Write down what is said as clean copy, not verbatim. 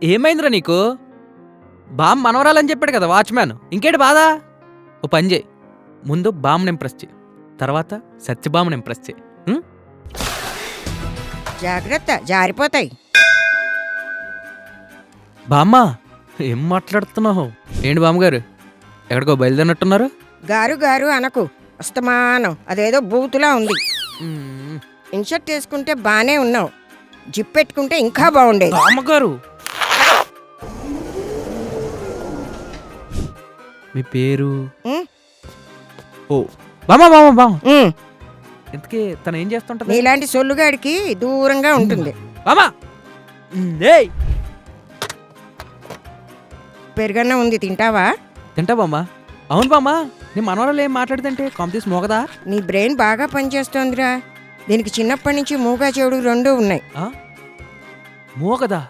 ఏమైందిరా నీకు? బామ్ మనవరాలని చెప్పాడు కదా వాచ్మ్యాన్, ఇంకేంటి బాధ? ఓ పని చేయి, ముందు బామ్ని ఇంప్రెస్ చేయి, తర్వాత సత్యబామ్ని ఇంప్రెస్ చేయి. జాగ్రత్త, జారిపోతాయి. బామ్మ, ఏం మాట్లాడుతున్నావు? ఏంటి బామ్మగారు, ఎక్కడికో బయలుదేరినట్టున్నారు? గారు గారు అనకు, అస్తమానం అదేదో బూతులా ఉంది. మ్మ్. ఇన్షర్ట్ వేసుకుంటే బానే ఉన్నావు, జిప్ పెట్టుకుంటే ఇంకా బాగుండేది. బామ్మగారు, మీ పేరు? ఉమ్, ఓ బామ్మ బామ్మ బామ్మ, ఉమ్. ఇంతకీ తను ఏం చేస్తుంటది? నీలాంటి సొల్లుగాడికి దూరంగా ఉంటుంది. బామ్మ, ఏయ్, పెరుగన్న ఉంది, తింటావా? తింటా బామ్మ. అవును బామ్మ, నీ మనవరాలు ఏం మాట్లాడుతుంటే కాంపిటీస్ మోగదా? నీ బ్రెయిన్ బాగా పనిచేస్తోందిరా. దీనికి చిన్నప్పటి నుంచి మూగా చెవుడు రెండూ ఉన్నాయి. మోగదా?